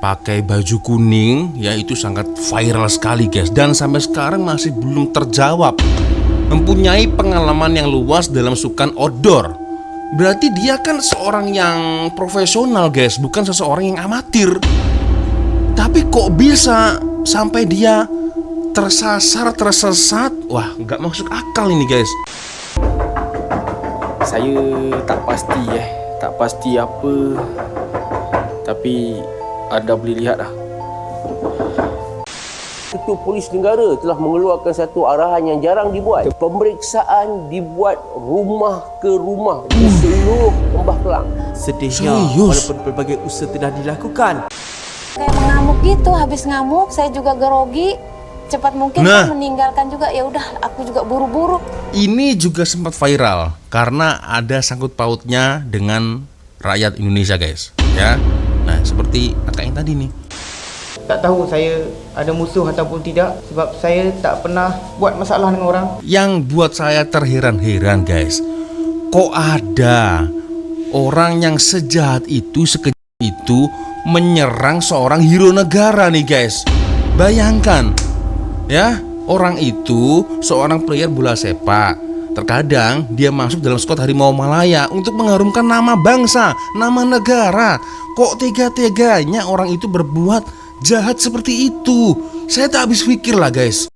pakai baju kuning, ya itu sangat viral sekali guys. Dan sampai sekarang masih belum terjawab. Mempunyai pengalaman yang luas dalam sukan outdoor. Berarti dia kan seorang yang profesional guys, bukan seseorang yang amatir. Tapi kok bisa sampai dia tersesat? Wah, nggak masuk akal ini guys. Saya tak pasti apa, tapi anda boleh lihat dah. Ketua Polis Negara telah mengeluarkan satu arahan yang jarang dibuat. Pemeriksaan dibuat rumah ke rumah di seluruh Lembah Kelang. Sedihnya, walaupun berbagai usaha telah dilakukan. Kayak mengamuk gitu, habis ngamuk saya juga grogi. Cepat mungkin saya meninggalkan juga, ya udah aku juga buru-buru. Ini juga sempat viral karena ada sangkut pautnya dengan rakyat Indonesia guys, ya. Nah, seperti kakak yang tadi nih. Tak tahu saya ada musuh ataupun tidak, sebab saya tak pernah buat masalah dengan orang. Yang buat saya terheran-heran guys, kok ada orang yang sejahat itu, sekejam itu menyerang seorang hero negara nih guys. Bayangkan ya, orang itu seorang player bola sepak. Terkadang dia masuk dalam skuad Harimau Malaya untuk mengharumkan nama bangsa, nama negara. Kok tega-teganya orang itu berbuat jahat seperti itu? Saya tak habis pikir lah guys.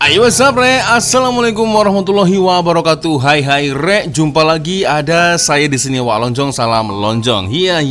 Ayo what's up re, assalamualaikum warahmatullahi wabarakatuh. Hai re, jumpa lagi ada saya di sini Wak Lonjong, salam lonjong. Hiya.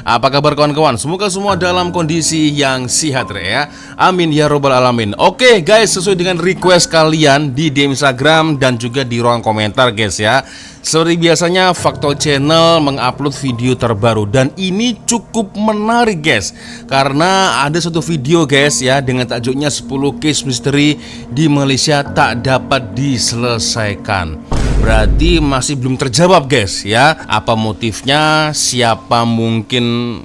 Apa kabar kawan-kawan? Semoga semua dalam kondisi yang sehat re ya. Amin ya robbal alamin. Oke guys, sesuai dengan request kalian di DM Instagram dan juga di ruang komentar guys ya. Seperti biasanya Fakto Channel mengupload video terbaru dan ini cukup menarik guys, karena ada satu video guys ya dengan tajuknya 10 case misteri di Malaysia tak dapat diselesaikan. Berarti masih belum terjawab guys ya. Apa motifnya, siapa mungkin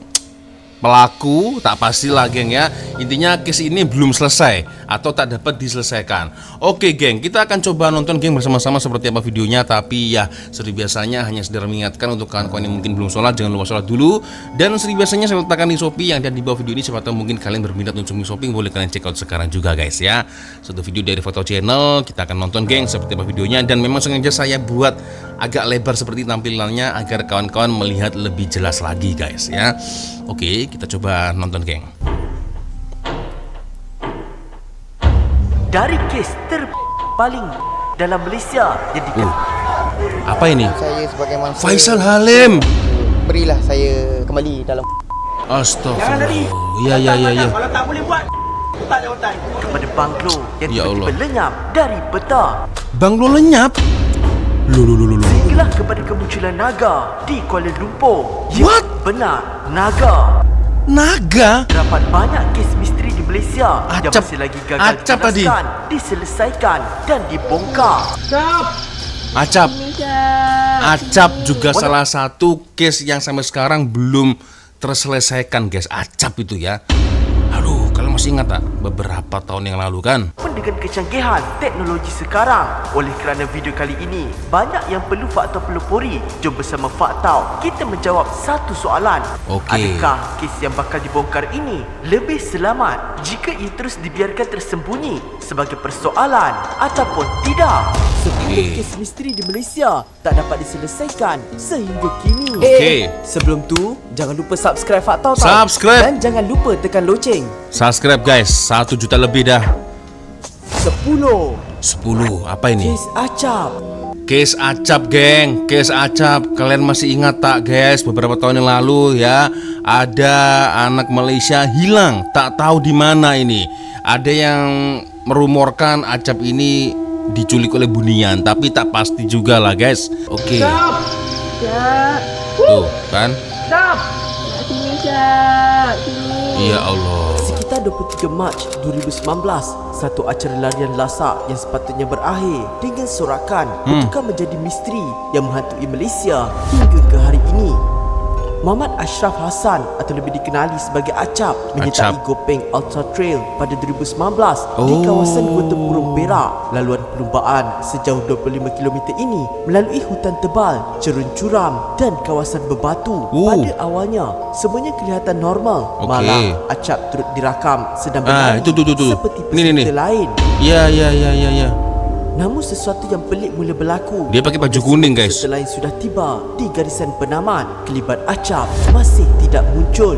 pelaku, tak pastilah geng ya. Intinya case ini belum selesai atau tak dapat diselesaikan. Oke geng, kita akan coba nonton geng bersama-sama seperti apa videonya. Tapi ya seperti biasanya hanya sedang mengingatkan untuk kawan-kawan yang mungkin belum sholat, jangan lupa sholat dulu. Dan seperti biasanya saya letakkan di Shopee yang ada di bawah video ini. Siapa tahu mungkin kalian berminat untuk shopping, boleh kalian check out sekarang juga guys ya. Satu video dari Fakto Channel, kita akan nonton geng seperti apa videonya. Dan memang sengaja saya buat agak lebar seperti tampilannya agar kawan-kawan melihat lebih jelas lagi guys ya. Oke, kita coba nonton geng. Dari kes terpaling dalam Malaysia yang apa ini? Saya sebagai manusia, Faisal Halim. berilah saya kembali dalam. Astagfirullah. Ya. Kalau tak boleh buat, letak jawatan. kepada banglo yang Ya Allah. tiba-tiba lenyap dari peta. Banglo lenyap. Loh. Sehinggalah kepada kemunculan naga di Kuala Lumpur. What? Benar, naga. Naga? Terdapat banyak kes misteri di Malaysia yang Acap. masih lagi gagal Acap tadi. dituntaskan, diselesaikan dan dibongkar. Acap juga salah satu case yang sampai sekarang belum terselesaikan guys. Acap itu ya. Aduh, kalian masih ingat tak beberapa tahun yang lalu kan? Pun dengan kecanggihan teknologi sekarang. Oleh kerana video kali ini banyak yang perlu Fakta pelopori, jom bersama Fakta kita menjawab satu soalan. Okey. Adakah kes yang bakal dibongkar ini lebih selamat jika ia terus dibiarkan tersembunyi sebagai persoalan ataupun tidak? 10 kes misteri di Malaysia tak dapat diselesaikan sehingga kini. Okey. Sebelum tu jangan lupa subscribe Fakta Subscribe. dan jangan lupa tekan loceng. Subscribe guys, 1 juta lebih dah. 10 Apa ini? kes acap. Case Acap geng, case Acap. Kalian masih ingat tak guys, beberapa tahun yang lalu ya, ada anak Malaysia hilang, tak tahu di mana ini. Ada yang merumorkan Acap ini diculik oleh Bunian, tapi tak pasti juga lah guys. Oke. Tuh kan? Ya Allah. Sekitar 23 Mac 2019, satu acara larian lasak yang sepatutnya berakhir dengan sorakan bertukar menjadi misteri yang menghantui Malaysia hingga ke hari ini. Muhammad Ashraf Hassan atau lebih dikenali sebagai Acap menyertai Acap. Gopeng Ultra Trail pada 2019 di kawasan Gua Tempurung Perak. Laluan perlumbaan sejauh 25 km ini melalui hutan tebal, cerun curam dan kawasan berbatu. Pada awalnya semuanya kelihatan normal. Okey. Malah Acap turut dirakam sedang Ah, berlari itu seperti Ni. peserta lain. Ya. Namun sesuatu yang pelik mula berlaku. Dia pakai baju kuning, guys. Peserta lain sudah tiba di garisan penaman. Kelibat Acap masih tidak muncul.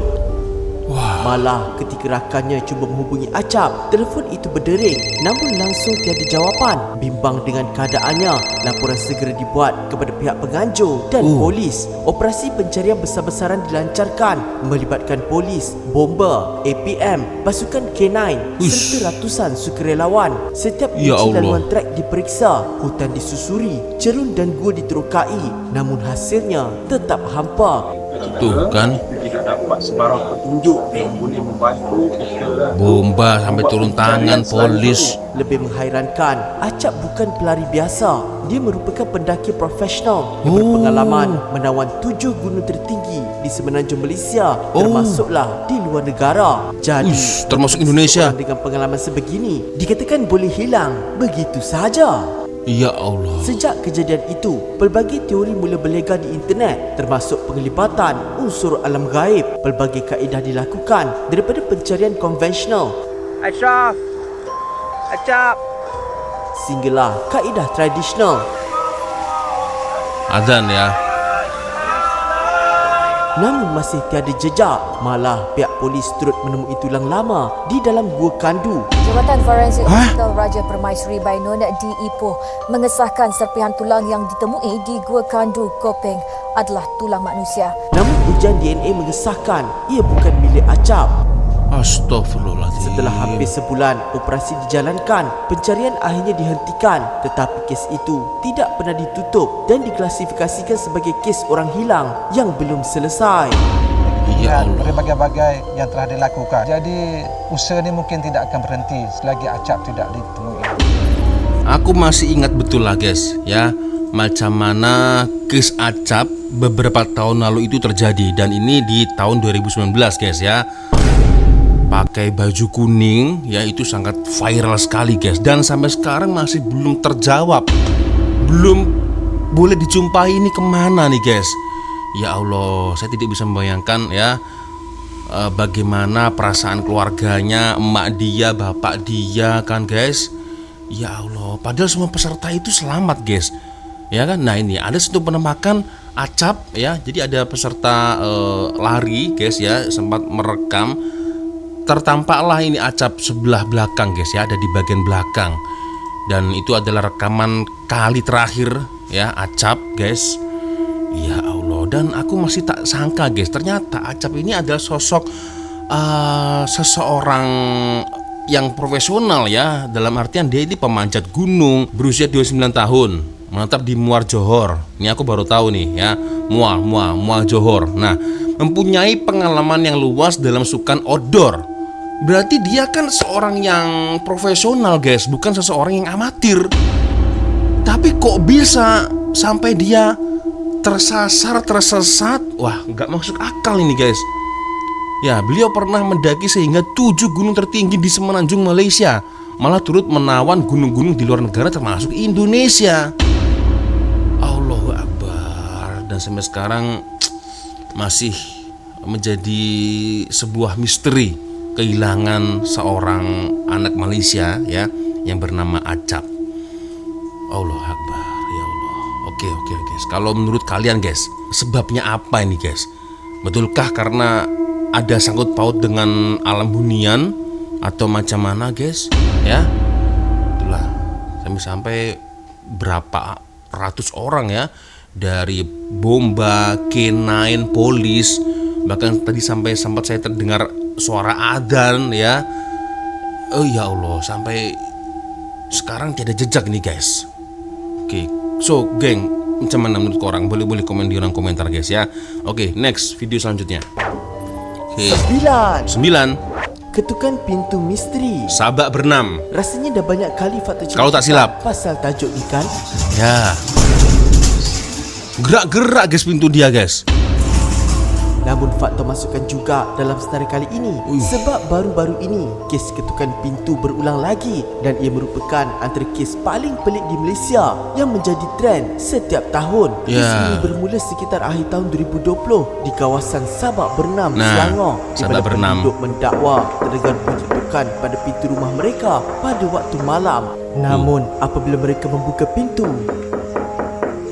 Malah ketika rakannya cuba menghubungi Acap, telefon itu berdering namun langsung tiada jawapan. Bimbang dengan keadaannya, laporan segera dibuat kepada pihak penganjur dan polis. Operasi pencarian besar-besaran dilancarkan melibatkan polis, bomba, APM, pasukan K9 serta ratusan sukarelawan. Setiap Ya kunci Allah. laluan trek diperiksa, hutan disusuri, cerun dan gua diterokai. Namun hasilnya tetap hampa. Tuh kan, Tidak dapat sebarang petunjuk yang boleh membantu kita. bomba sampai turun tangan polis. Lebih menghairankan, Acap bukan pelari biasa. Dia merupakan pendaki profesional yang berpengalaman menawan 7 gunung tertinggi di semenanjung Malaysia, termasuklah di luar negara. Jadi, Termasuk Indonesia. seorang dengan pengalaman sebegini dikatakan boleh hilang begitu sahaja. Ya Allah. Sejak kejadian itu, pelbagai teori mula berlega di internet, termasuk penglibatan unsur alam gaib. Pelbagai kaedah dilakukan daripada pencarian konvensional Ashraf. Acap. sehinggalah kaedah tradisional. Azan ya. Namun masih tiada jejak. Malah pihak polis turut menemui tulang lama di dalam gua kandu. Jabatan Forensik Hospital Raja Permaisuri Bainun di Ipoh mengesahkan serpihan tulang yang ditemui di Gua Kandu Gopeng adalah tulang manusia. Namun ujian DNA mengesahkan ia bukan milik Acap. Astagfirullahaladzim. Setelah hampir sebulan operasi dijalankan, pencarian akhirnya dihentikan. Tetapi kes itu tidak pernah ditutup dan diklasifikasikan sebagai kes orang hilang yang belum selesai. Ya Allah. berbagai-bagai yang telah dilakukan. Jadi usaha ini mungkin tidak akan berhenti selagi Acap tidak ditemui. Aku masih ingat betul lah guys ya, macam mana kes Acap beberapa tahun lalu itu terjadi. Dan ini di tahun 2019 guys ya. Pakai baju kuning ya, itu sangat viral sekali guys. Dan sampai sekarang masih belum terjawab, belum boleh dijumpai. Ini kemana nih guys? Ya Allah, saya tidak bisa membayangkan ya bagaimana perasaan keluarganya, emak dia, bapak dia kan guys. Ya Allah, padahal semua peserta itu selamat guys. Ya kan, nah ini ada satu penembakan Acap ya. Jadi ada peserta lari guys ya, sempat merekam. Tertampaklah ini Acap sebelah belakang guys ya, ada di bagian belakang. Dan itu adalah rekaman kali terakhir ya Acap guys. Ya Allah, dan aku masih tak sangka guys, ternyata Acap ini adalah sosok seseorang yang profesional ya. Dalam artian dia ini pemanjat gunung, berusia 29 tahun, menetap di Muar Johor. Ini aku baru tahu nih ya, Muar Johor. Nah, mempunyai pengalaman yang luas dalam sukan outdoor. Berarti dia kan seorang yang profesional guys, bukan seseorang yang amatir. Tapi kok bisa sampai dia tersesat? Wah, nggak masuk akal ini guys. Ya, beliau pernah mendaki sehingga 7 gunung tertinggi di semenanjung Malaysia. Malah turut menawan gunung-gunung di luar negara termasuk Indonesia. Allahu Akbar. Dan sampai sekarang masih menjadi sebuah misteri kehilangan seorang anak Malaysia ya, yang bernama Acap. Allah Akbar, ya Allah. Oke guys. Kalau menurut kalian guys, sebabnya apa ini guys? Betulkah karena ada sangkut paut dengan alam bunian atau macam mana guys? Ya, itulah sampai berapa ratus orang ya, dari bomba, K9, polis, bahkan tadi sampai sempat saya terdengar suara adzan ya. Oh ya Allah, sampai sekarang tiada jejak nih guys. Oke, so geng, macam mana menurut korang? Boleh komen di kolom komentar guys ya. Oke, next video selanjutnya. Oke, 9. Ketukan pintu misteri. Sabak berenam. Rasanya dah banyak kali fakta cerita Kalau tak silap. pasal tajuk ikan. Ya. Gerak-gerak guys pintu dia guys. Namun faktor masukan juga dalam senarai kali ini sebab baru-baru ini kes ketukan pintu berulang lagi dan ia merupakan antara kes paling pelik di Malaysia yang menjadi trend setiap tahun. Kes ini bermula sekitar akhir tahun 2020 di kawasan Sabak Bernam, Selangor, di mana penduduk mendakwa terdengar bunyi ketukan pada pintu rumah mereka pada waktu malam. Namun apabila mereka membuka pintu,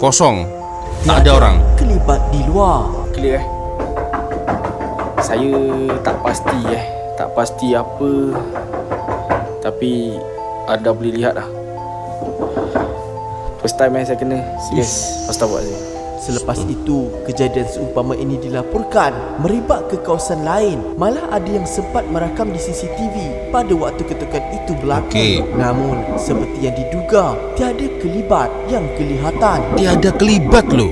kosong, tak ada orang. Kelibat di luar. Clear Saya tak pasti apa, tapi anda boleh lihat dah. First time saya kena. Serius. Astagfirullahaladzim. Selepas itu, kejadian seumpama ini dilaporkan merebak ke kawasan lain. Malah ada yang sempat merakam di CCTV pada waktu ketukan itu berlaku. Namun, seperti yang diduga, tiada kelibat yang kelihatan. Tiada kelibat loh.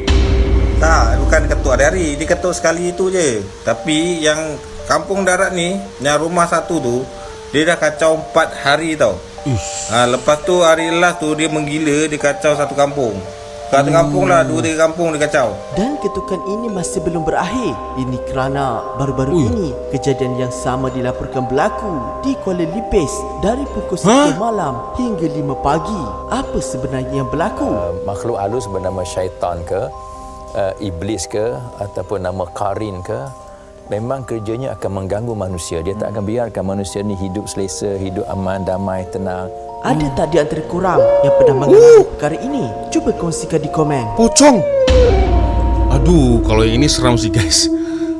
Tak, bukan ketuk hari-hari. Dia ketuk sekali itu je. Tapi yang kampung darat ni, yang rumah satu tu, dia dah kacau 4 hari tau. Lepas tu hari last tu dia menggila, dia kacau satu kampung. Satu kampung lah, 2-3 kampung dia kacau. Dan ketukan ini masih belum berakhir. Ini kerana baru-baru ini kejadian yang sama dilaporkan berlaku di Kuala Lipis dari pukul 1 malam hingga 5 pagi. Apa sebenarnya yang berlaku? Makhluk halus bernama syaitan ke, iblis ke, ataupun nama Karin ke, memang kerjanya akan mengganggu manusia. Dia tak akan biarkan manusia ni hidup selesa, hidup aman, damai, tenang. Ada tak di antara korang yang pernah mengalami perkara ini? Cuba kongsikan di komen. Pocong. Aduh, kalau yang ini seram sih guys.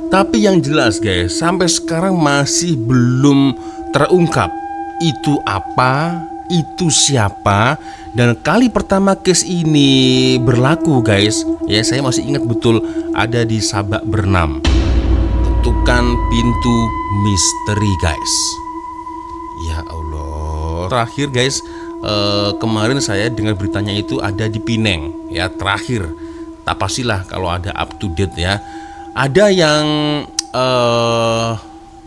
Tapi yang jelas guys, sampai sekarang masih belum terungkap itu apa, itu siapa. Dan kali pertama case ini berlaku guys, ya saya masih ingat betul, ada di Sabak Bernam. Ketukan pintu misteri guys. Ya Allah. Terakhir guys, kemarin saya dengar beritanya itu ada di Pineng. Ya terakhir. Tak pastilah kalau ada up to date ya. Ada yang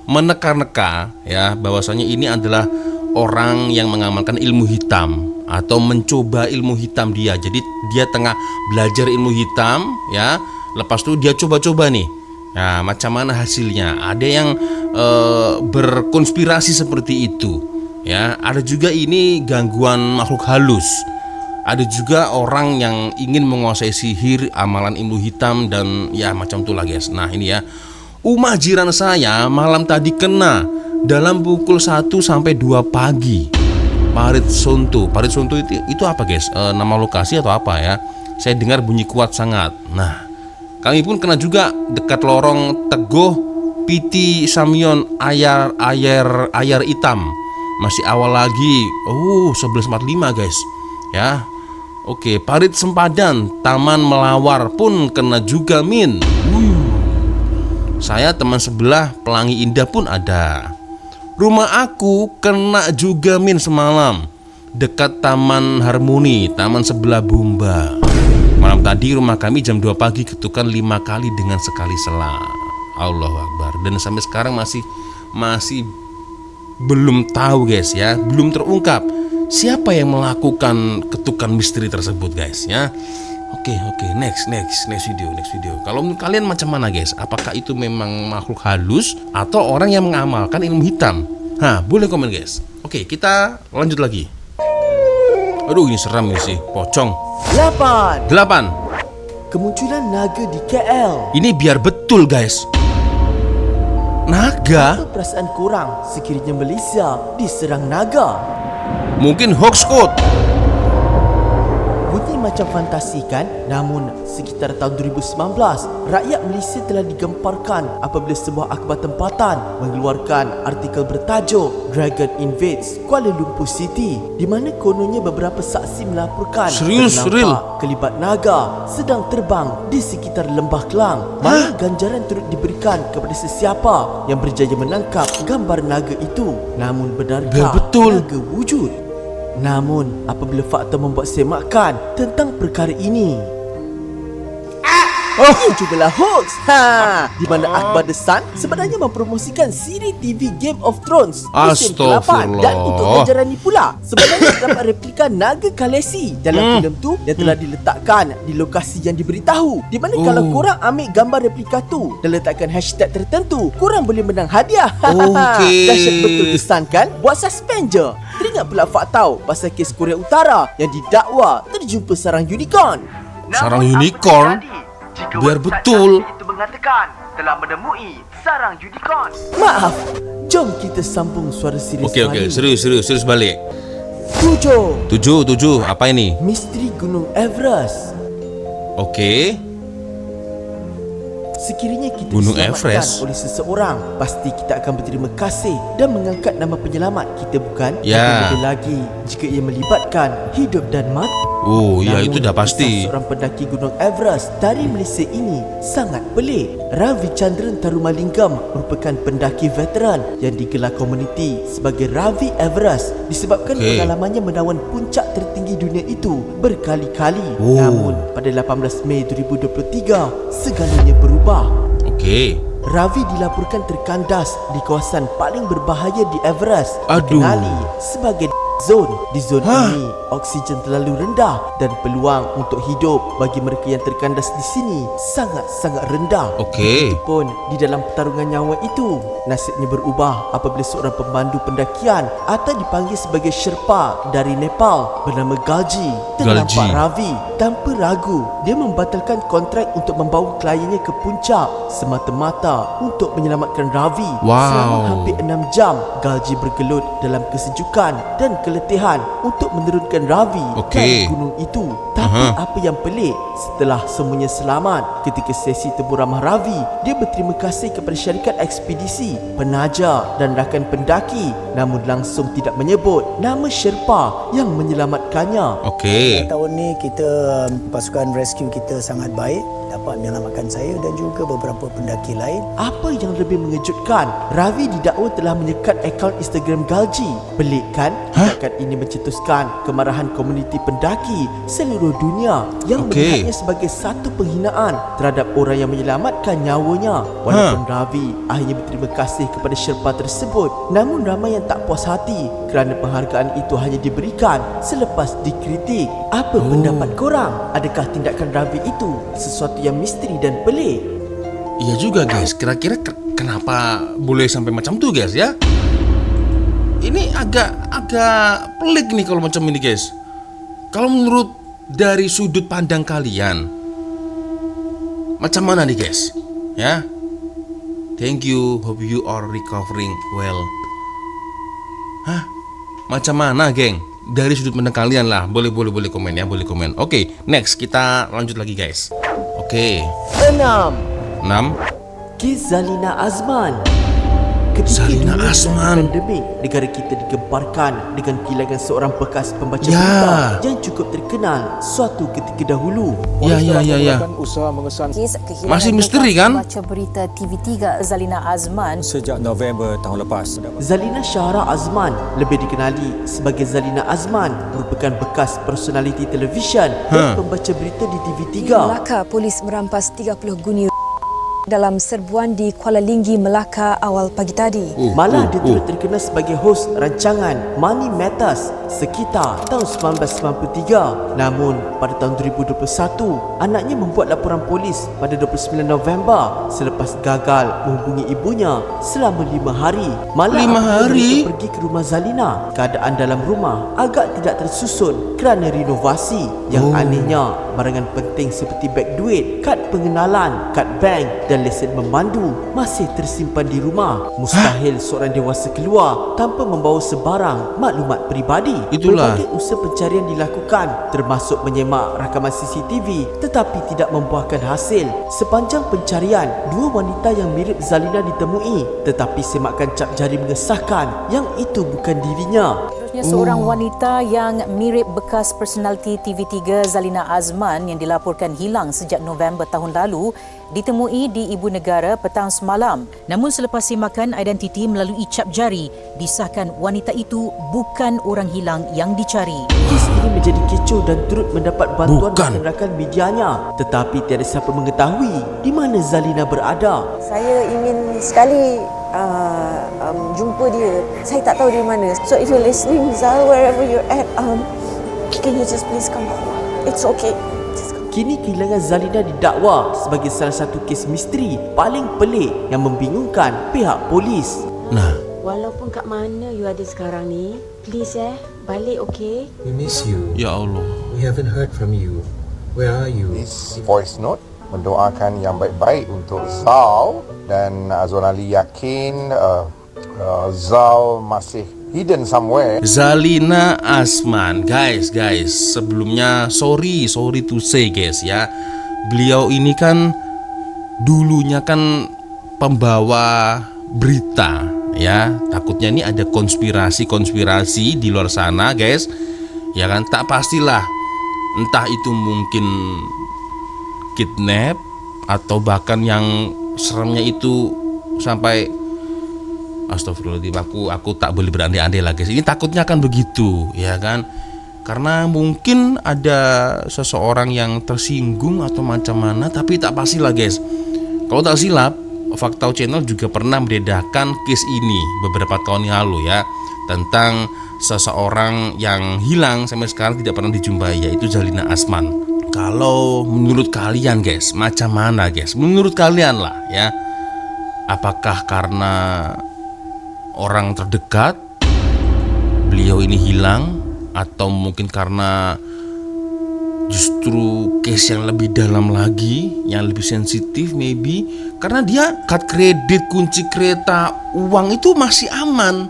meneka-neka ya bahwasanya ini adalah orang yang mengamalkan ilmu hitam atau mencoba ilmu hitam dia. Jadi dia tengah belajar ilmu hitam ya. Lepas itu dia coba-coba nih. Nah, macam mana hasilnya? Ada yang berkonspirasi seperti itu. Ya, ada juga ini gangguan makhluk halus. Ada juga orang yang ingin menguasai sihir, amalan ilmu hitam dan ya macam itulah guys. Nah, ini ya. Rumah jiran saya malam tadi kena dalam pukul 1 sampai 2 pagi. Parit Sonto. Parit Sonto itu apa guys? Nama lokasi atau apa ya? Saya dengar bunyi kuat sangat. Nah, kami pun kena juga dekat lorong Teguh Piti Samyon Ayar Hitam. Masih awal lagi. 11.45 guys. Ya. Oke, Parit Sempadan, Taman Melawar pun kena juga min. Saya teman sebelah Pelangi Indah pun ada. Rumah aku kena juga min semalam. Dekat Taman Harmoni, taman sebelah Bumba. Malam tadi rumah kami jam 2 pagi ketukan 5 kali dengan sekali selang. Allahu Akbar. Dan sampai sekarang masih belum tahu guys ya, belum terungkap siapa yang melakukan ketukan misteri tersebut guys ya. Oke, next video. Kalau menurut kalian macam mana guys? Apakah itu memang makhluk halus atau orang yang mengamalkan ilmu hitam? Boleh komen guys. Oke, kita lanjut lagi. Aduh, ini seram nih sih, pocong. 8. Kemunculan naga di KL. Ini biar betul guys. Naga? Apa perasaan korang sekiranya Malaysia diserang naga? Mungkin hoax code. Bunyi macam fantasi kan? Namun sekitar tahun 2019, rakyat Malaysia telah digemparkan apabila sebuah akhbar tempatan mengeluarkan artikel bertajuk Dragon Invades Kuala Lumpur City, di mana kononnya beberapa saksi melaporkan ternampak kelibat naga sedang terbang di sekitar Lembah Kelang. Malah ganjaran turut diberikan kepada sesiapa yang berjaya menangkap gambar naga itu. Namun benarkah naga wujud? Namun apabila fakta membuat semakan tentang perkara ini. Ia jugalah hoax. Di mana Akbar The Sun sebenarnya mempromosikan siri TV Game of Thrones musim ke-8. Dan untuk ganjaran ni pula, sebenarnya terdapat replika naga Khaleesi dalam filem tu yang telah diletakkan di lokasi yang diberitahu. Di mana kalau korang ambil gambar replika tu dan letakkan hashtag tertentu, korang boleh menang hadiah. Dahsyat betul The Sun kan? Buat suspend je. Teringat pula faktau pasal kes Korea Utara yang didakwa terjumpa sarang unicorn. Sarang unicorn? Biar betul. Itu mengatakan telah menemui sarang unicorn. Maaf, jom kita sambung suara serius Okey, serius balik. 7. Apa ini? Misteri Gunung Everest. Okey. Sekiranya kita Gunung diselamatkan Everest oleh seseorang, pasti kita akan berterima kasih dan mengangkat nama penyelamat kita, bukan? Ya. Tapi lebih lagi jika ia melibatkan hidup dan mati. Ya itu dah pasti. Seorang pendaki Gunung Everest dari Malaysia ini sangat pelik. Ravi Chandran Tarumalingam merupakan pendaki veteran yang digelar komuniti sebagai Ravi Everest disebabkan pengalamannya menawan puncak tertinggi dunia itu berkali-kali. Namun pada 18 Mei 2023 segalanya berubah. Ravi dilaporkan terkandas di kawasan paling berbahaya di Everest, dikenali sebagai zone. Di zon ini oksigen terlalu rendah dan peluang untuk hidup bagi mereka yang terkandas di sini sangat-sangat rendah. Begitupun di dalam pertarungan nyawa itu, nasibnya berubah apabila seorang pemandu pendakian atau dipanggil sebagai Sherpa dari Nepal bernama Galji ternampak Ravi. Tanpa ragu, dia membatalkan kontrak untuk membawa kliennya ke puncak semata-mata untuk menyelamatkan Ravi. Selama hampir 6 jam, Galji bergelut dalam kesejukan dan keletihan untuk menurunkan Ravi dari gunung itu. Tapi apa yang pelik, setelah semuanya selamat, ketika sesi temu ramah Ravi, dia berterima kasih kepada syarikat ekspedisi, penaja dan rakan pendaki, namun langsung tidak menyebut nama Sherpa yang menyelamatkannya. Tahun ni kita pasukan rescue kita sangat baik, dapat menyelamatkan saya dan juga beberapa pendaki lain. Apa yang lebih mengejutkan, Ravi didakwa telah menyekat akaun Instagram Galji. Pelik kan? Tindakan ini mencetuskan kemarahan komuniti pendaki seluruh dunia yang melihatnya sebagai satu penghinaan terhadap orang yang menyelamatkan nyawanya. Walaupun Ravi akhirnya berterima kasih kepada Sherpa tersebut, namun ramai yang tak puas hati kerana penghargaan itu hanya diberikan selepas dikritik. Apa pendapat korang? Adakah tindakan Ravi itu sesuatu yang misteri dan pelik? Iya juga guys, kira-kira kenapa boleh sampai macam tu guys ya? Ini agak pelik nih kalau macam ini guys. Kalau menurut dari sudut pandang kalian, macam mana nih guys? Ya, thank you, hope you are recovering well. Macam mana geng? Dari sudut pandang kalian lah, boleh komen ya, boleh komen. Oke, next kita lanjut lagi guys. 6. Kes Zalina Azman. Ketika Zalina Azman, pandemik, negara kita digemparkan dengan kehilangan seorang bekas pembaca berita yang cukup terkenal suatu ketika dahulu. Ya. Masih misteri kan? Pembaca berita TV3 Zalina Azman Sejak November tahun lepas. Zalina Shahra Azman, lebih dikenali sebagai Zalina Azman, merupakan bekas personaliti televisyen dan pembaca berita di TV3. Melaka, polis merampas 30 guni dalam serbuan di Kuala Linggi, Melaka awal pagi tadi. Malah dia turut terkenal sebagai hos rancangan Money Matters sekitar tahun 1993. Namun pada tahun 2021, anaknya membuat laporan polis pada 29 November selepas gagal menghubungi ibunya selama 5 hari. Malah 5 hari? pergi ke rumah Zalina, keadaan dalam rumah agak tidak tersusun kerana renovasi. Yang anehnya, barangan penting seperti beg duit, kad pengenalan, kad bank dan lesen memandu masih tersimpan di rumah. Mustahil seorang dewasa keluar tanpa membawa sebarang maklumat peribadi. Itulah. Berbagai usaha pencarian dilakukan, termasuk menyemak rakaman CCTV, tetapi tidak membuahkan hasil. Sepanjang pencarian, 2 wanita yang mirip Zalina ditemui, tetapi semakan cap jari mengesahkan yang itu bukan dirinya. Seorang wanita yang mirip bekas personaliti TV3 Zalina Azman yang dilaporkan hilang sejak November tahun lalu ditemui di Ibu Negara petang semalam. Namun selepas simakan identiti melalui cap jari, disahkan wanita itu bukan orang hilang yang dicari. Kes ini menjadi kecoh dan turut mendapat bantuan rakan-rakan medianya. Tetapi tiada siapa mengetahui di mana Zalina berada. Saya ingin sekali jumpa dia. Saya tak tahu di mana. So if you're listening, Zal, wherever you're at, can you just please come home? It's okay. Kini kehilangan Zalina didakwa sebagai salah satu kes misteri paling pelik yang membingungkan pihak polis. Walaupun kat mana you ada sekarang ni, please balik, okay? We miss you. Ya Allah. We haven't heard from you. Where are you? This voice note mendoakan yang baik-baik untuk Zal dan Azwan Ali yakin Zal masih hidden somewhere. Zalina Azman, guys, sebelumnya sorry to say guys ya, beliau ini kan dulunya kan pembawa berita ya, takutnya ini ada konspirasi di luar sana guys, ya kan, tak pastilah, entah itu mungkin kidnap atau bahkan yang seremnya itu sampai astagfirullahaladzim, aku tak boleh berandai-andai lah guys. Ini takutnya kan begitu, ya kan? Karena mungkin ada seseorang yang tersinggung atau macam mana, tapi tak pasti lah guys. Kalau tak silap, Faktau Channel juga pernah mendedakan case ini beberapa tahun yang lalu ya, tentang seseorang yang hilang sampai sekarang tidak pernah dijumpai, yaitu Zalina Azman. Kalau menurut kalian guys, macam mana guys? Menurut kalian lah ya, apakah karena orang terdekat beliau ini hilang, atau mungkin karena justru case yang lebih dalam lagi, yang lebih sensitif maybe, karena dia kad kredit, kunci kereta, uang itu masih aman,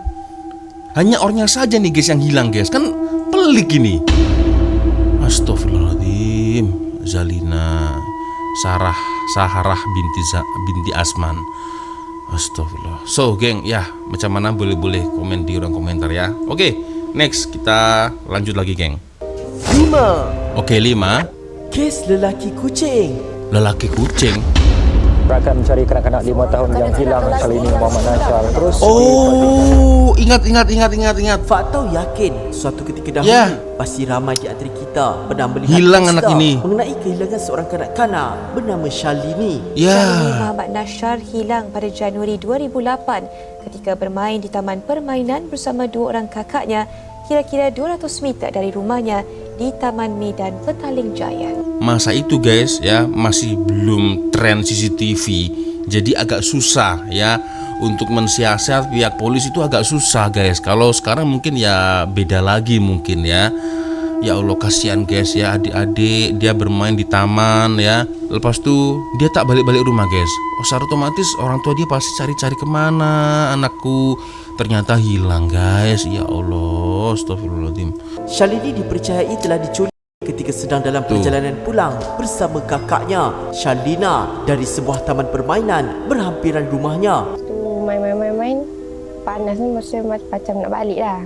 hanya orangnya saja nih guys yang hilang guys, kan pelik ini. Astagfirullahaladzim. Zalina Saharah binti Azman. Astagfirullah. So geng, ya macam mana boleh komen di ruang komentar ya. Oke, next kita lanjut lagi geng. 5. Oke, 5. Kes lelaki kucing. Lelaki kucing. Rakan mencari kanak-kanak 5 tahun yang hilang kali ini Muhammad Nasyar terus ingat. Faktau yakin suatu ketika dahulu pasti ramai di antara kita pernah melihat hilang anak ini mengenai kehilangan seorang kanak-kanak bernama Shalini. Shalini Muhammad Nasyar hilang pada Januari 2008 ketika bermain di taman permainan bersama 2 orang kakaknya kira-kira 200 meter dari rumahnya di Taman Medan Petaling Jaya. Masa itu guys ya, masih belum tren CCTV, jadi agak susah ya untuk mensiasat pihak polisi, itu agak susah guys. Kalau sekarang mungkin ya beda lagi mungkin ya. Ya Allah, kasihan guys ya, adik-adik dia bermain di taman ya, lepas itu dia tak balik-balik rumah guys. Secara otomatis orang tua dia pasti cari-cari kemana anakku, ternyata hilang guys. Ya Allah, astagfirullahaladzim. Shalini dipercayai telah diculik ketika sedang dalam perjalanan pulang bersama kakaknya Shalina dari sebuah taman permainan berhampiran rumahnya. Main, panas ni maksudnya macam nak balik lah.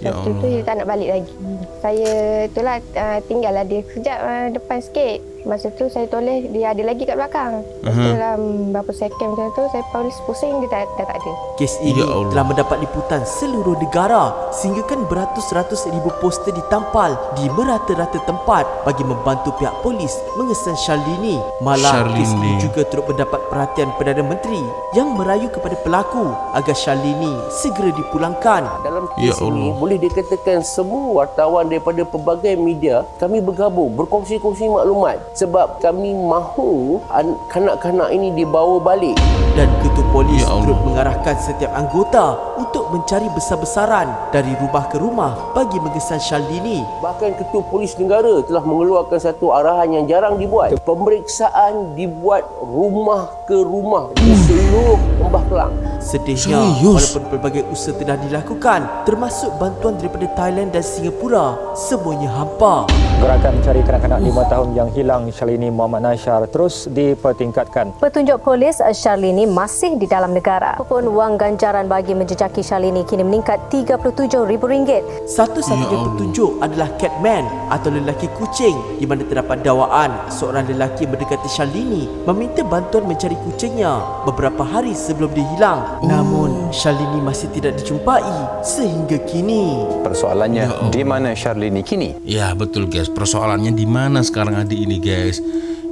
Waktu tu dia tak nak balik lagi. Saya itulah tinggallah dia sekejap depan sikit. Masa tu saya toleh dia ada lagi kat belakang. Dalam berapa second macam tu saya polis pusing, dia dah tak ada. Kes ini telah mendapat liputan seluruh negara sehingga kan beratus-ratus ribu poster ditampal di merata-rata tempat bagi membantu pihak polis mengesan Shalini. Malah kes ini juga turut mendapat perhatian Perdana Menteri yang merayu kepada pelaku agar Shalini segera dipulangkan. Dalam kes ini boleh dikatakan semua wartawan daripada pelbagai media kami bergabung berkongsi-kongsi maklumat sebab kami mahu kanak-kanak ini dibawa balik. Dan Ketua Polis turut mengarahkan setiap anggota untuk mencari besar-besaran dari rumah ke rumah bagi mengesan Shalini. Bahkan Ketua Polis Negara telah mengeluarkan satu arahan yang jarang dibuat. Pemeriksaan dibuat rumah ke rumah di seluruh seluruh Lembah Kelang. Sedihnya, walaupun pelbagai usaha telah dilakukan, termasuk bantuan daripada Thailand dan Singapura, semuanya hampa. Gerakan mencari kanak-kanak 5 tahun yang hilang Syarlini Muhammad Nasyar terus dipertingkatkan. Petunjuk polis, Syarlini masih di dalam negara. Apapun wang ganjaran bagi menjejaki Syarlini kini meningkat RM37,000. Satu-satunya petunjuk adalah Catman atau lelaki kucing, di mana terdapat dakwaan seorang lelaki mendekati Syarlini meminta bantuan mencari kucingnya beberapa hari sebelum dia hilang. Namun Syarlini masih tidak dijumpai sehingga kini. Persoalannya, di mana Syarlini kini? Ya betul guys, persoalannya di mana sekarang adik ini guys.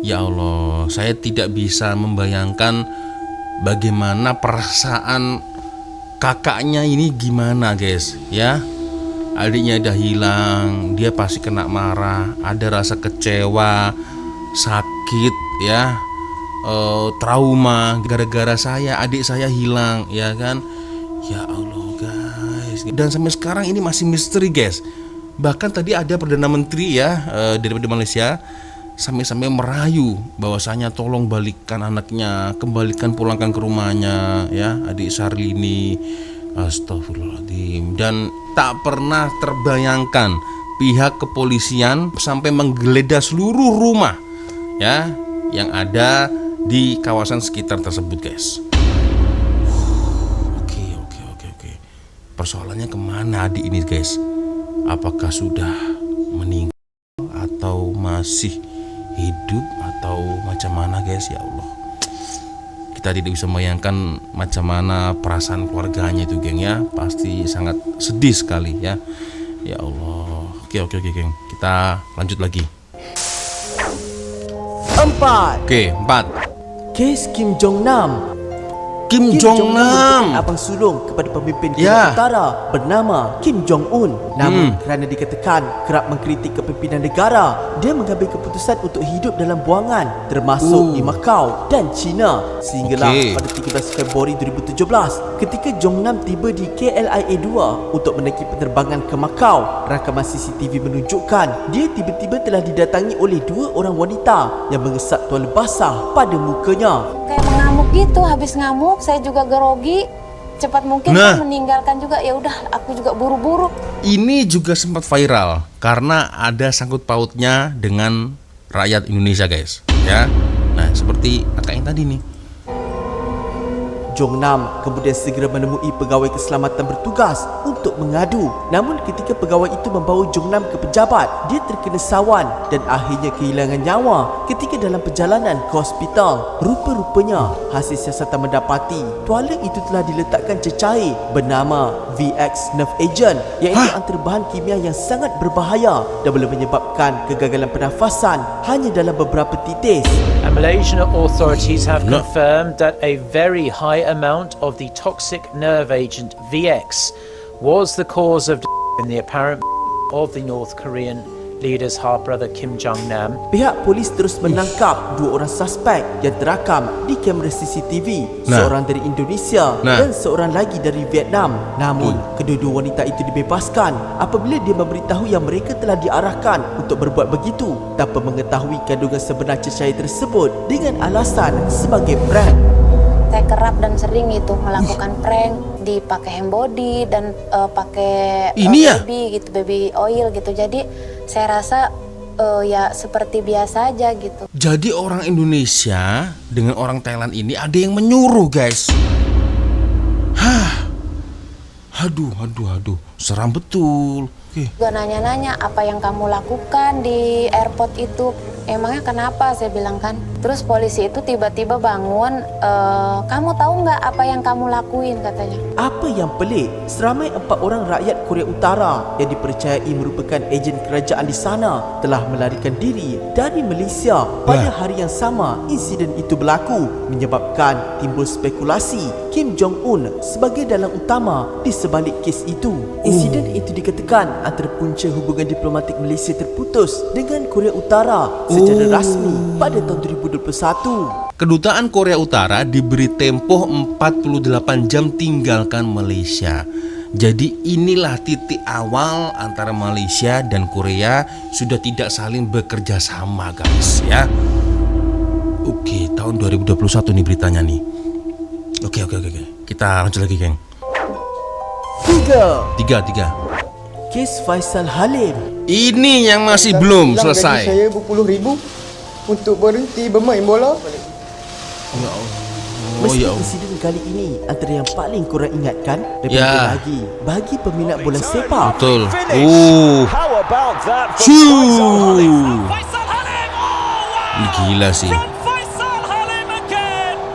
Ya Allah, saya tidak bisa membayangkan bagaimana perasaan kakaknya ini gimana guys. Ya, adiknya udah hilang, dia pasti kena marah, ada rasa kecewa, sakit ya, trauma gara-gara adik saya hilang, ya kan. Ya Allah guys, dan sampai sekarang ini masih misteri guys. Bahkan tadi ada Perdana Menteri ya daripada Malaysia sampai merayu bahwasanya tolong balikan anaknya, kembalikan pulangkan ke rumahnya ya, adik Syarlini. Astagfirullahaladzim. Dan tak pernah terbayangkan pihak kepolisian sampai menggeledah seluruh rumah ya yang ada di kawasan sekitar tersebut guys. Oke. Persoalannya kemana adik ini guys? Apakah sudah meninggal atau masih hidup atau macam mana guys? Ya Allah, kita tidak bisa membayangkan macam mana perasaan keluarganya itu geng ya. Pasti sangat sedih sekali ya. Ya Allah. Oke geng, kita lanjut lagi. 4. Oke, 4. Kes Kim Jong Nam. Kim Jong Nam, abang sulung kepada pemimpin Korea Utara bernama Kim Jong Un. Namun kerana dikatakan kerap mengkritik kepimpinan negara, dia mengambil keputusan untuk hidup dalam buangan, termasuk di Macau dan China. Sehinggalah pada 13 Februari 2017, ketika Jong Nam tiba di KLIA-2 untuk menaiki penerbangan ke Macau, rakaman CCTV menunjukkan dia tiba-tiba telah didatangi oleh 2 orang wanita yang mengesap tuala basah pada mukanya. Kayak mengamuk gitu, habis ngamuk saya juga grogi, cepat mungkin saya meninggalkan juga. Ya udah, aku juga buru-buru. Ini juga sempat viral karena ada sangkut pautnya dengan rakyat Indonesia guys ya. Nah seperti kakak yang tadi nih. Jong Nam kemudian segera menemui pegawai keselamatan bertugas untuk mengadu. Namun ketika pegawai itu membawa Jong Nam ke pejabat, dia terkena sawan dan akhirnya kehilangan nyawa ketika dalam perjalanan ke hospital. Rupa-rupanya hasil siasatan mendapati tuala itu telah diletakkan cecair bernama VX Nerve Agent, iaitu antara bahan kimia yang sangat berbahaya dan boleh menyebabkan kegagalan pernafasan hanya dalam beberapa titis. And Malaysian authorities have confirmed that a very high amount of the toxic nerve agent VX was the cause of in the apparent of the North Korean leader's half-brother Kim Jong Nam. Pihak polis terus menangkap 2 orang suspek yang terakam di kamera CCTV, seorang dari Indonesia dan seorang lagi dari Vietnam. Namun kedua-dua wanita itu dibebaskan apabila dia memberitahu yang mereka telah diarahkan untuk berbuat begitu tanpa mengetahui kandungan sebenar cecair tersebut dengan alasan sebagai prank. Saya kerap dan sering itu melakukan prank, dipakai hand body dan pakai baby gitu, baby oil gitu. Jadi saya rasa ya seperti biasa aja gitu. Jadi orang Indonesia dengan orang Thailand ini ada yang menyuruh guys. Aduh, seram betul. Juga nanya-nanya apa yang kamu lakukan di airport itu. Emangnya kenapa, saya bilang kan. Terus polisi itu tiba-tiba bangun, kamu tahu nggak apa yang kamu lakuin, katanya. Apa yang pelik, seramai 4 orang rakyat Korea Utara yang dipercayai merupakan ejen kerajaan di sana telah melarikan diri dari Malaysia pada hari yang sama insiden itu berlaku, menyebabkan timbul spekulasi Kim Jong Un sebagai dalang utama di sebalik kes itu. Insiden itu dikatakan antara punca hubungan diplomatik Malaysia terputus dengan Korea Utara secara rasmi pada tahun 2021. Kedutaan Korea Utara diberi tempoh 48 jam tinggalkan Malaysia. Jadi inilah titik awal antara Malaysia dan Korea sudah tidak saling bekerja sama guys ya. Oke, tahun 2021 nih beritanya nih. Oke. Kita lanjut lagi, geng. 3. Kes Faisal Halim. Ini yang masih belum selesai. Saya berpuluh ribu untuk berhenti bermain bola. Meski insiden kali ini antara yang paling korang ingatkan, lebih lagi bagi peminat bola sepak. Betul. Ini gila sih.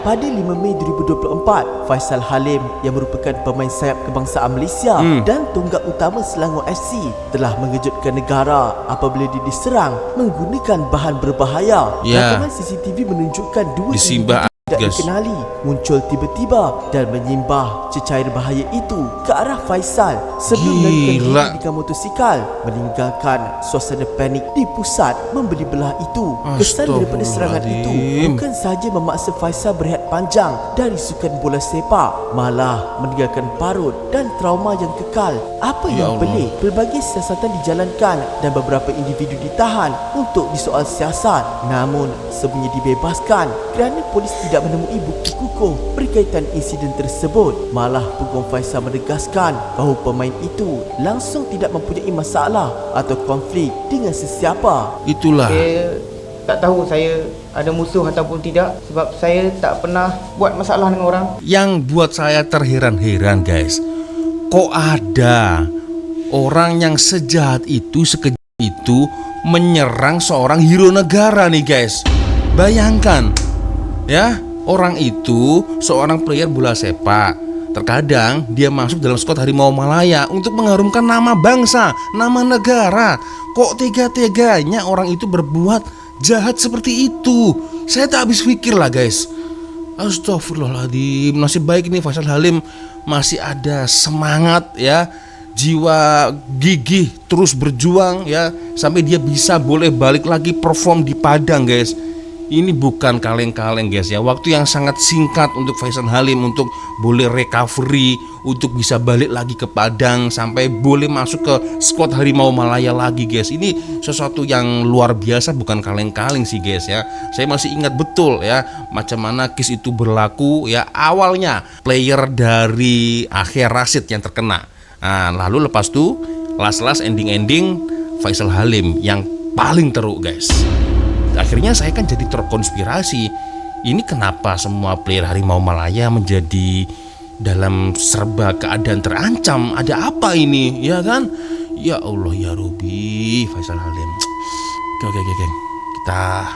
Pada 5 Mei 2024, Faisal Halim yang merupakan pemain sayap kebangsaan Malaysia dan tonggak utama Selangor FC telah mengejutkan negara apabila dia diserang menggunakan bahan berbahaya. Rakaman CCTV menunjukkan dua individu tidak dikenali muncul tiba-tiba dan menyimbah cecair bahaya itu ke arah Faisal sebelum melarikan diri dengan motosikal, meninggalkan suasana panik di pusat membeli belah itu. Kesan daripada serangan itu bukan sahaja memaksa Faisal berehat panjang dari sukan bola sepak, malah meninggalkan parut dan trauma yang kekal. Apa yang pelik, pelbagai siasatan dijalankan dan beberapa individu ditahan untuk disoal siasat, namun semuanya dibebaskan kerana polis tidak menemui bukti kukuh berkaitan insiden tersebut. Malah Peguam Faisal menegaskan bahawa pemain itu langsung tidak mempunyai masalah atau konflik dengan sesiapa. Itulah. Saya tak tahu saya ada musuh ataupun tidak sebab saya tak pernah buat masalah dengan orang. Yang buat saya terheran-heran, guys, kok ada orang yang sejahat itu, sekejam itu menyerang seorang hero negara nih, guys. Bayangkan ya, orang itu seorang player bola sepak. Terkadang dia masuk dalam skuad Harimau Malaya untuk mengharumkan nama bangsa, nama negara. Kok tega-teganya orang itu berbuat jahat seperti itu? Saya tak habis pikir lah, guys. Astagfirullahaladzim. Nasib baik nih Faisal Halim masih ada semangat ya, jiwa gigih terus berjuang ya, sampai dia bisa boleh balik lagi perform di Padang, guys. Ini bukan kaleng-kaleng, guys ya. Waktu yang sangat singkat untuk Faisal Halim untuk boleh recovery, untuk bisa balik lagi ke Padang, sampai boleh masuk ke skuad Harimau Malaya lagi, guys. Ini sesuatu yang luar biasa, bukan kaleng-kaleng sih, guys ya. Saya masih ingat betul ya macam mana kes itu berlaku ya. Awalnya player dari Akhir Rashid yang terkena. Nah, lalu lepas itu last ending Faisal Halim yang paling teruk, guys. Akhirnya saya kan jadi terkonspirasi. Ini kenapa semua player Harimau Malaya menjadi dalam serba keadaan terancam? Ada apa ini? Ya kan? Ya Allah ya Rabbi, Faisal Halim. Oke. Kita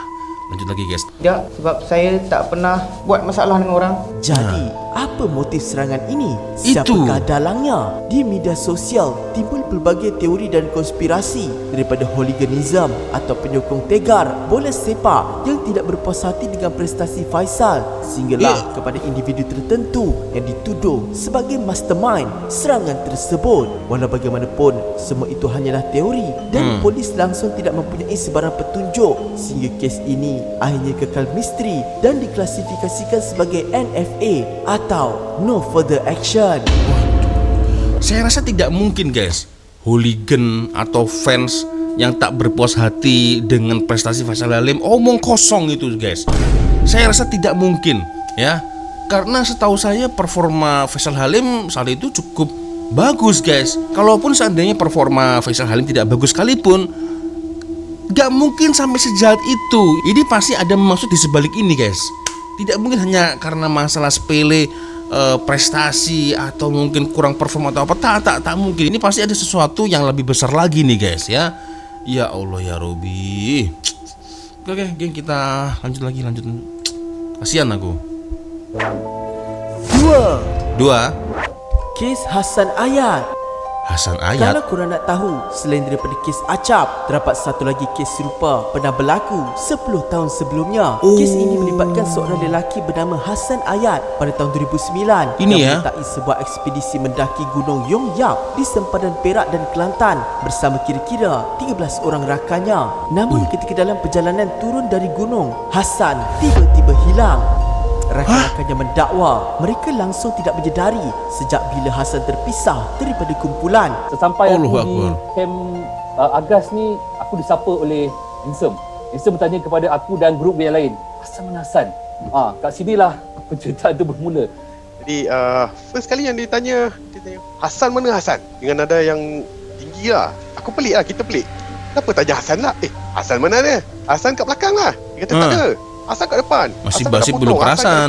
lanjut lagi, guys. Tidak, sebab saya tak pernah buat masalah dengan orang. Jadi, apa motif serangan ini? Siapakah dalangnya? Di media sosial timbul pelbagai teori dan konspirasi, daripada hooliganism atau penyokong tegar bola sepak yang tidak berpuas hati dengan prestasi Faisal, sehinggalah kepada individu tertentu yang dituduh sebagai mastermind serangan tersebut. Walau bagaimanapun, semua itu hanyalah teori dan polis langsung tidak mempunyai sebarang petunjuk, sehingga kes ini akhirnya kekal misteri dan diklasifikasikan sebagai NFA atau no further action. Saya rasa tidak mungkin, guys, hooligan atau fans yang tak berpuas hati dengan prestasi Faisal Halim omong kosong itu, guys. Saya rasa tidak mungkin ya, karena setahu saya performa Faisal Halim saat itu cukup bagus, guys. Kalaupun seandainya performa Faisal Halim tidak bagus sekalipun, gak mungkin sampai sejahat itu. Ini pasti ada maksud di sebalik ini, guys. Tidak mungkin hanya karena masalah sepele, prestasi atau mungkin kurang perform atau apa. Tak mungkin. Ini pasti ada sesuatu yang lebih besar lagi nih, guys ya. Ya Allah ya Robi. Oke, geng, kita lanjut lagi. Kasihan aku. 2. Kes Hasan Ayat. Kalau korang nak tahu, selain daripada kes Acap, terdapat satu lagi kes serupa pernah berlaku 10 tahun sebelumnya. Kes ini melibatkan seorang lelaki bernama Hasan Ayat pada tahun 2009 ini yang menyertai sebuah ekspedisi mendaki Gunung Yong Yap di sempadan Perak dan Kelantan bersama kira-kira 13 orang rakannya. Namun ketika dalam perjalanan turun dari gunung, Hasan tiba-tiba hilang. Rakan-rakannya mendakwa mereka langsung tidak menyedari sejak bila Hasan terpisah daripada kumpulan. Sesampai aku di kem Agas ni, aku disapa oleh Insem. Insem bertanya kepada aku dan grup yang lain, asal mana Hasan? Kat sinilah penceritaan itu bermula. Jadi first kali yang dia tanya Hasan mana Hasan? Dengan nada yang tinggi lah. Aku pelik lah, kita pelik. Kenapa tanya Hasan lah? Hasan mana dia? Hasan kat belakang lah. Dia kata tak ada. Hasan kat depan. Masih Hasan basi belum perasan.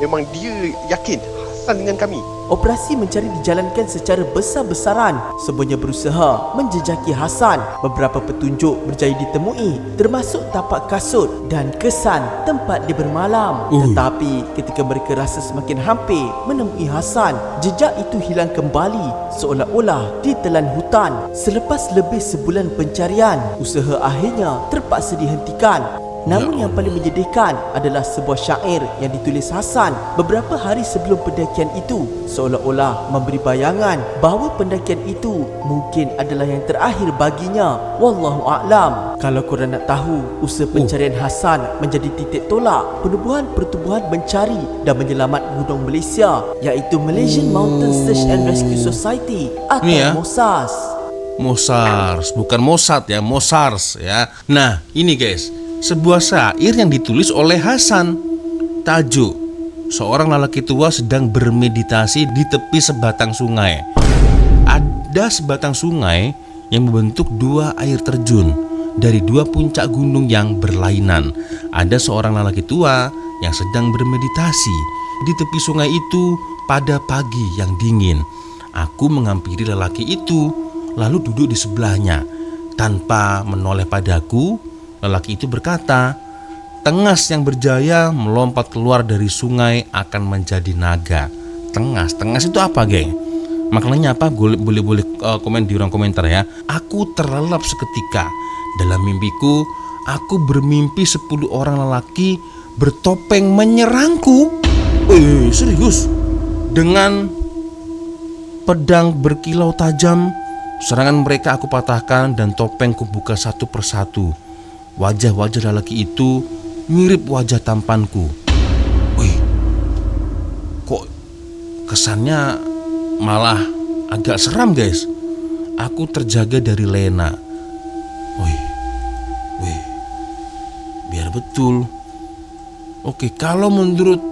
Memang dia yakin Hasan dengan kami. Operasi mencari dijalankan secara besar-besaran. Semuanya berusaha menjejaki Hasan. Beberapa petunjuk berjaya ditemui, termasuk tapak kasut dan kesan tempat dia bermalam. Tetapi ketika mereka rasa semakin hampir menemui Hasan, jejak itu hilang kembali seolah-olah ditelan hutan. Selepas lebih sebulan pencarian, usaha akhirnya terpaksa dihentikan. Namun yang paling menyedihkan adalah sebuah syair yang ditulis Hasan beberapa hari sebelum pendakian itu, seolah-olah memberi bayangan bahawa pendakian itu mungkin adalah yang terakhir baginya. Wallahu a'lam. Kalau korang nak tahu usaha pencarian Hasan menjadi titik tolak penubuhan pertubuhan mencari dan menyelamat gunung Malaysia, iaitu Malaysian Mountain Search and Rescue Society atau MOSAS. Mosars, bukan Mossad ya, Mosars ya. Nah, ini guys, sebuah syair yang ditulis oleh Hasan. Tajuk, seorang lelaki tua sedang bermeditasi di tepi sebatang sungai. Ada sebatang sungai yang membentuk dua air terjun dari dua puncak gunung yang berlainan. Ada seorang lelaki tua yang sedang bermeditasi di tepi sungai itu pada pagi yang dingin. Aku menghampiri lelaki itu, lalu duduk di sebelahnya. Tanpa menoleh padaku, lelaki itu berkata, tengas yang berjaya melompat keluar dari sungai akan menjadi naga. Tengas itu apa, geng? Maknanya apa? Boleh komen di ruang komentar ya. Aku terlelap seketika. Dalam mimpiku, aku bermimpi 10 orang lelaki bertopeng menyerangku. Serius? Dengan pedang berkilau tajam, serangan mereka aku patahkan dan topengku buka satu persatu. Wajah-wajah lelaki itu mirip wajah tampanku. Kok kesannya malah agak seram, guys. Aku terjaga dari Lena. Biar betul. Oke, kalau menurut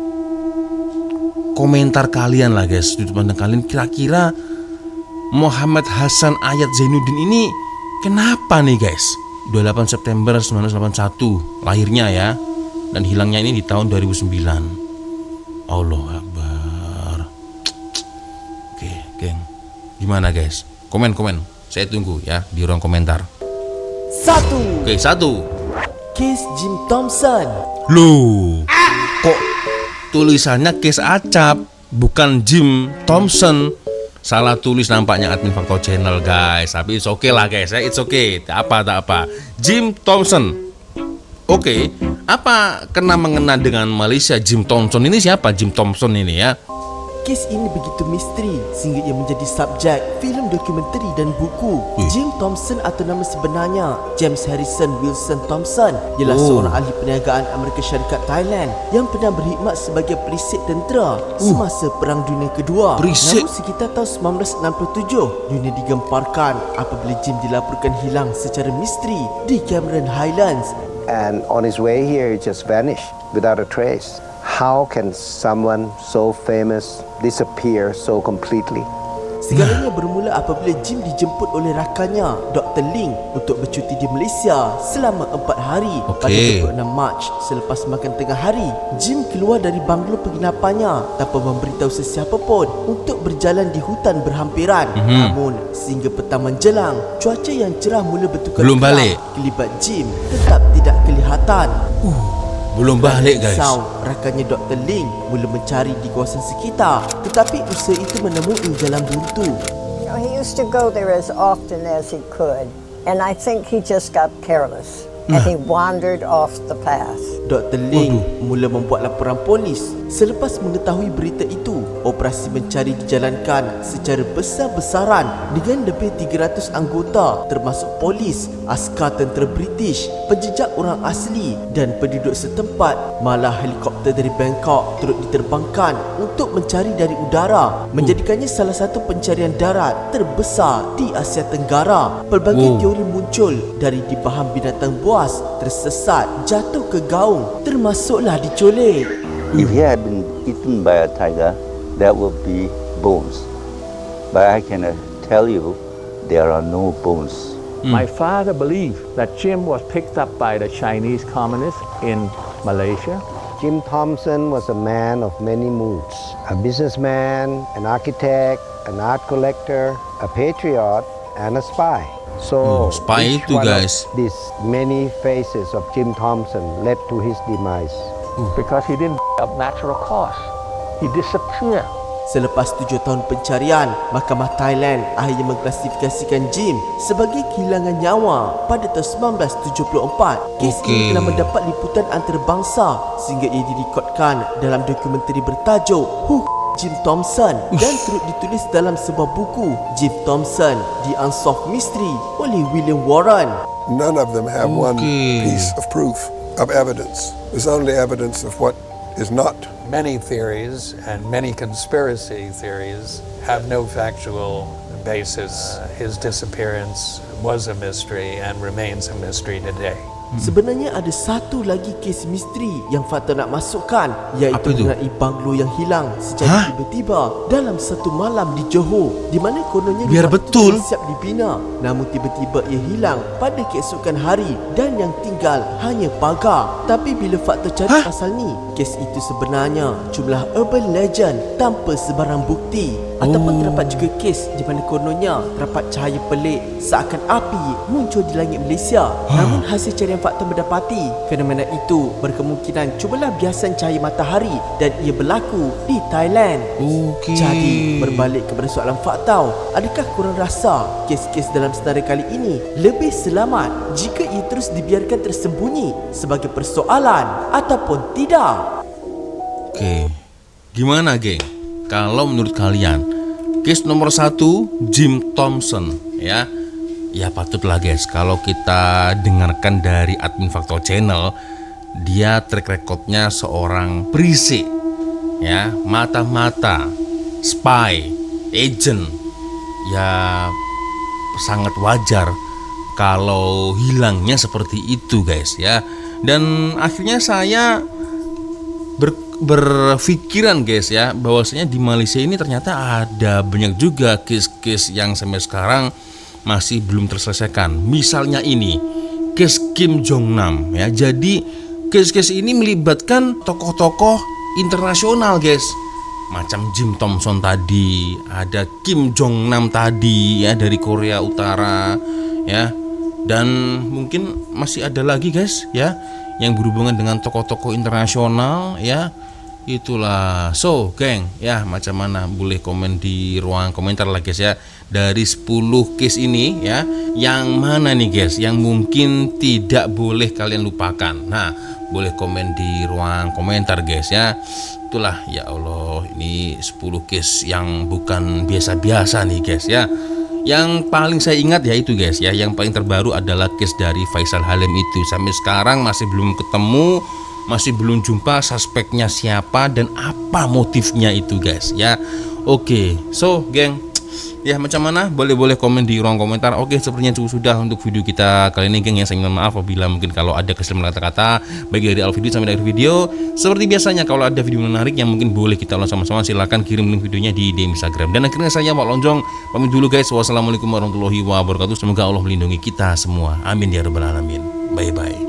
komentar kalian lah, guys, sudut pandang kalian, kira-kira Muhammad Hasan Ayat Zainuddin ini kenapa nih, guys? 28 September 1981 lahirnya ya, dan hilangnya ini di tahun 2009. Allahu Akbar. Oke, geng, gimana guys? Komen, saya tunggu ya di ruang komentar. 1. Oke, 1. Kes Jim Thompson. Loh, kok tulisannya Kes Acap bukan Jim Thompson? Salah tulis nampaknya admin Faktor Channel, guys. Tapi it's okay lah, guys ya. It's okay. Tak apa. Jim Thompson. Oke, apa kena mengena dengan Malaysia? Jim Thompson ini siapa? Jim Thompson ini ya. Kes ini begitu misteri sehingga ia menjadi subjek filem dokumentari dan buku. Jim Thompson atau nama sebenarnya James Harrison Wilson Thompson ialah seorang ahli perniagaan Amerika Syarikat Thailand yang pernah berkhidmat sebagai perisik tentera semasa Perang Dunia Kedua. Namun sekitar tahun 1967, dunia digemparkan apabila Jim dilaporkan hilang secara misteri di Cameron Highlands. And on his way here, he just vanished without a trace. How can someone so famous disappear so completely? Segalanya bermula apabila Jim dijemput oleh rakannya, Dr. Ling, untuk bercuti di Malaysia selama 4 hari. Pada 26 Mac selepas makan tengah hari, Jim keluar dari banglo penginapannya tanpa memberitahu sesiapa pun untuk berjalan di hutan berhampiran. Namun sehingga petang menjelang, cuaca yang cerah mula bertukar gelap. Kelibat Jim tetap tidak kelihatan. Belum balik, guys. Rakannya Dr. Ling mula mencari di kawasan sekitar, tetapi usaha itu menemui jalan buntu. He used to go there as often as he could, and I think he just got careless and he wandered off the path. Dr. Ling mula membuat laporan polis. Selepas mengetahui berita itu, operasi mencari dijalankan secara besar-besaran dengan lebih 300 anggota termasuk polis, askar tentera British, penjejak orang asli dan penduduk setempat. Malah helikopter dari Bangkok turut diterbangkan untuk mencari dari udara, menjadikannya salah satu pencarian darat terbesar di Asia Tenggara. Pelbagai teori muncul, dari dipaham binatang buas tersesat, jatuh ke gaung, termasuklah diculik. If he had been eaten by a tiger, that would be bones. But I can tell you, there are no bones. My father believed that Jim was picked up by the Chinese communists in Malaysia. Jim Thompson was a man of many moods. A businessman, an architect, an art collector, a patriot, and a spy. So spy each itu one guys. of these many faces of Jim Thompson led to his demise. Because he didn't of natural cause. He disappeared. Selepas 7 tahun pencarian, Mahkamah Thailand akhirnya mengklasifikasikan Jim sebagai kehilangan nyawa pada tahun 1974. Kes ini telah mendapat liputan antarabangsa sehingga ia direkodkan dalam dokumentari bertajuk Who Jim Thompson dan turut ditulis dalam sebuah buku Jim Thompson, The Unsolved Mystery oleh William Warren. None of them have one piece of proof, of evidence. There's only evidence of what is not. Many theories and many conspiracy theories have no factual basis. His disappearance was a mystery and remains a mystery today. Sebenarnya ada satu lagi kes misteri yang Fatah nak masukkan, iaitu mengenai banglo yang hilang secara tiba-tiba dalam satu malam di Johor, di mana kononnya biar betul siap dibina, namun tiba-tiba ia hilang pada keesokan hari dan yang tinggal hanya pagar. Tapi bila Fatah cari pasal ni, kes itu sebenarnya cuma urban legend tanpa sebarang bukti. Ataupun terdapat juga kes di mana kononnya terdapat cahaya pelik seakan api muncul di langit Malaysia. Namun hasil carian fakta mendapati fenomena itu berkemungkinan cubalah biasan cahaya matahari dan ia berlaku di Thailand. Jadi berbalik kepada soalan fakta, adakah korang rasa kes-kes dalam senarai kali ini lebih selamat jika ia terus dibiarkan tersembunyi sebagai persoalan ataupun tidak? Gimana geng? Kalau menurut kalian case nomor 1 Jim Thompson ya patutlah guys kalau kita dengarkan dari admin Fakta Channel, dia track recordnya seorang perisik ya, mata-mata, spy, agent, ya sangat wajar kalau hilangnya seperti itu guys ya. Dan akhirnya saya berpikiran guys ya, bahwasanya di Malaysia ini ternyata ada banyak juga case-case yang sampai sekarang masih belum terselesaikan. Misalnya ini case Kim Jong Nam ya. Jadi case-case ini melibatkan tokoh-tokoh internasional guys, macam Jim Thompson tadi, ada Kim Jong Nam tadi ya dari Korea Utara ya, dan mungkin masih ada lagi guys ya yang berhubungan dengan tokoh-tokoh internasional ya. Itulah. So geng ya, macam mana boleh komen di ruang komentar lah guys ya. Dari 10 case ini ya, yang mana nih guys yang mungkin tidak boleh kalian lupakan. Nah boleh komen di ruang komentar guys ya. Itulah, ya Allah, ini 10 case yang bukan biasa-biasa nih guys ya. Yang paling saya ingat ya itu guys ya, yang paling terbaru adalah case dari Faisal Halim itu. Sampai sekarang masih belum ketemu, masih belum jumpa suspeknya siapa dan apa motifnya itu guys ya. Oke, so geng ya, macam mana boleh komen di ruang komentar. Oke, sepertinya cukup sudah untuk video kita kali ini geng ya. Saya minta maaf apabila mungkin kalau ada kesalahan kata-kata baik dari awal video sampai akhir video. Seperti biasanya kalau ada video menarik yang mungkin boleh kita ulas sama-sama, silahkan kirim link videonya di DM Instagram. Dan akhirnya saya Pak Lonjong pamit dulu guys. Wassalamualaikum warahmatullahi wabarakatuh. Semoga Allah melindungi kita semua, amin ya rabbal alamin. Bye bye.